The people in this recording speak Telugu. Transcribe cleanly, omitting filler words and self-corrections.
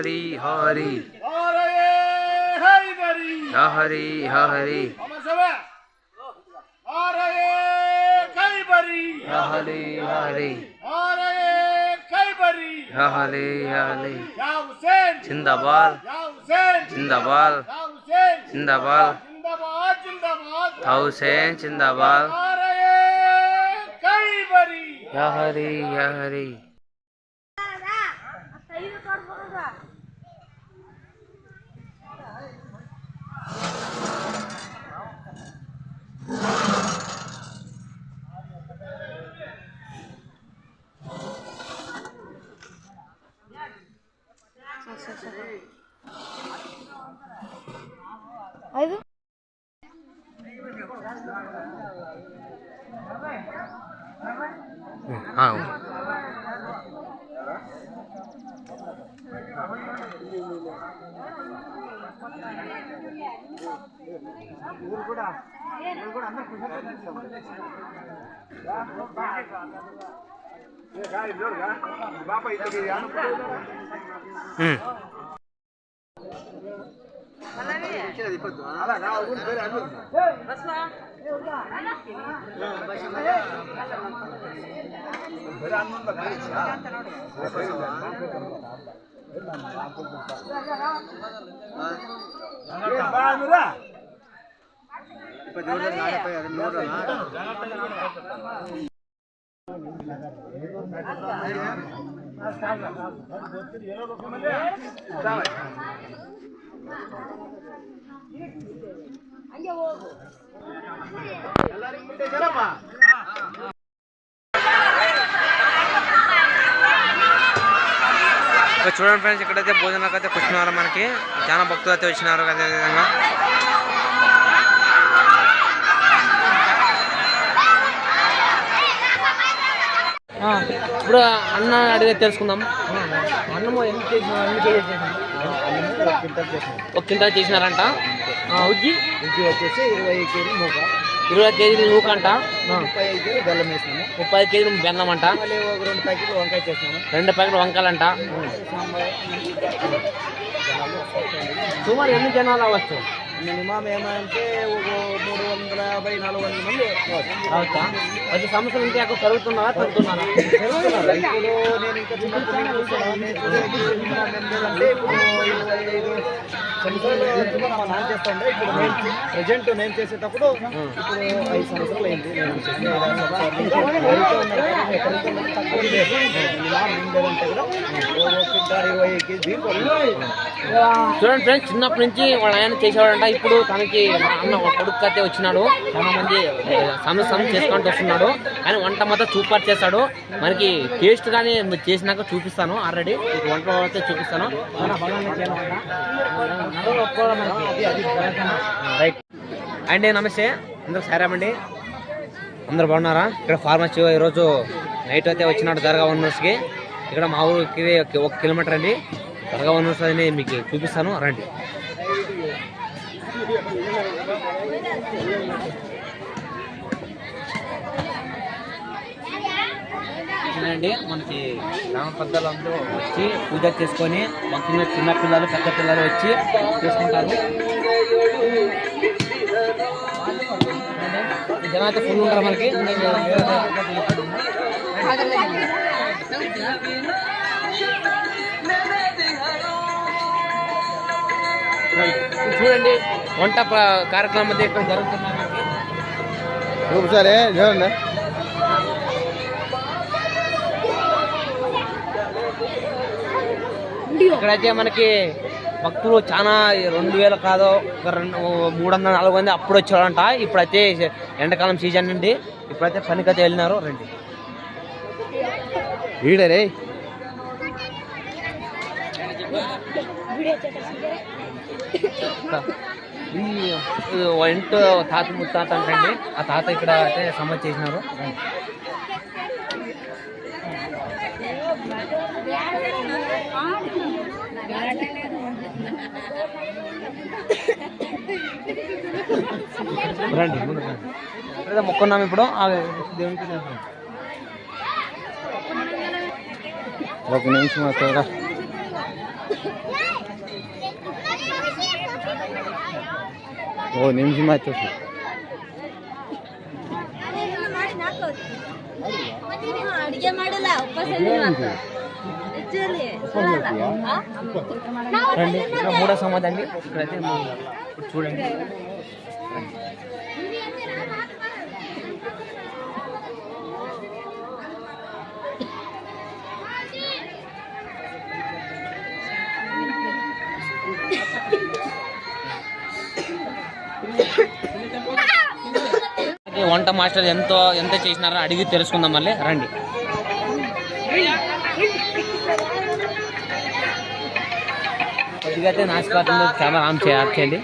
Hari Hari Hari Hari Hari Hari Hari Hari Zindabad Zindabad Zindabad Hussain Zindabad Ya Hari Ya Hari Ayo. చూడండి ఫ్రెండ్స్, ఇక్కడైతే భోజనాలకు అయితే కూర్చున్నారు. మనకి చాలా భక్తులు అయితే వచ్చినారు. అదేవిధంగా ఇప్పుడు అన్న అడిగే తెలుసుకుందాం. అన్నము ఎన్ని చేసినారు? అన్ని కేజీ ఒక కింటాల్ చేసినారంట. ఉజ్జి వచ్చేసి 20 కేజీ మూక, 20 కేజీలు నూకంట, 35 కేజీలు బెల్లం వేసినాము, 30 కేజీలు బెల్లం అంట, మళ్ళీ ఒక 2 ప్యాకెట్లు వంకాయ చేసినాము, 2 ప్యాకెట్లు వంకాయలంట. సుమారు ఎన్ని జనాలు అవ్వచ్చు? మినిమం ఏమంటే ఒక 350-400 మంది అవచ్చా? ప్రతి సంవత్సరం ఇంటి అక్కడ పెరుగుతున్నారా తగ్గుతున్నారా? పెరుగుతున్నారు. ఇప్పుడు నేను ఇంకా చిన్నప్పుడు అంటే ఇప్పుడు 25 సంవత్సరాలు మా నాన్న చేస్తుండే. ఇప్పుడు నేను ప్రజెంట్ నేను చేసేటప్పుడు ఇప్పుడు 5 సంవత్సరాలు అయింది. చూడండి ఫ్రెండ్స్, చిన్నప్పటి నుంచి వాళ్ళ ఆయన చేసేవాడంట. ఇప్పుడు తనకి అన్న కొడుకు అయితే వచ్చినాడు. చాలా మంది సంవత్సరం చేసుకుంటూ వస్తున్నాడు. కానీ వంట మాత్రం సూపర్ చేస్తాడు. మనకి టేస్ట్ కానీ చేసినాక చూపిస్తాను. ఆల్రెడీ వంట అయితే చూపిస్తాను. రైట్ అండి, నమస్తే అందరూ. సారామండి, అందరు బాగున్నారా? ఇక్కడ ఫార్మసీ ఈరోజు నైట్ అయితే వచ్చినాడు దర్గా వనర్స్కి. ఇక్కడ మా ఊరికి 1 కిలోమీటర్ అండి. దర్గా వనర్స్ అని మీకు చూపిస్తాను, రండి. అండి, మనకి గ్రామ పెద్దలందరూ వచ్చి పూజ చేసుకొని చిన్న పిల్లలు పెద్ద పిల్లలు వచ్చి చేసుకుంటారు. జనం అయితే ఫుల్ ఉంటారు మనకి. చూడండి, వంట కార్యక్రమం అయితే ఇక్కడ జరుగుతున్నాయి. సరే చూడండి. ఇక్కడైతే మనకి భక్తులు చాలా 2000 కాదు, 300-400 మంది అప్పుడు వచ్చాడంట. ఇప్పుడైతే ఎండాకాలం సీజన్ నుండి ఇప్పుడైతే పనికైతే వెళ్ళినారు. రండి. వీడరే ఇంట్లో తాత ముత్తాత అంటండి. ఆ తాత ఇక్కడ అయితే సమాధి చేసినారు. రండి ముందు మొక్కున్నాము. ఇప్పుడు దేవునికి ఒక నిమిషం వస్తుందా? ಓ ನಿಮಿಷ ಆಯ್ತು ಅಡಿಗೆ ಮಾಡಲ್ಲ ಉಪವಾಸ రండి ఇంకా మూడో సమాధి అండి ఇక్కడైతే ఇప్పుడు చూడండి వంట మాస్టర్ ఎంత చేసినారో అడిగి తెలుసుకుందాం మళ్ళీ రండి. కొద్దిగా అయితే నాశపాత్రలో కెమెరా ఆన్ చేయండి.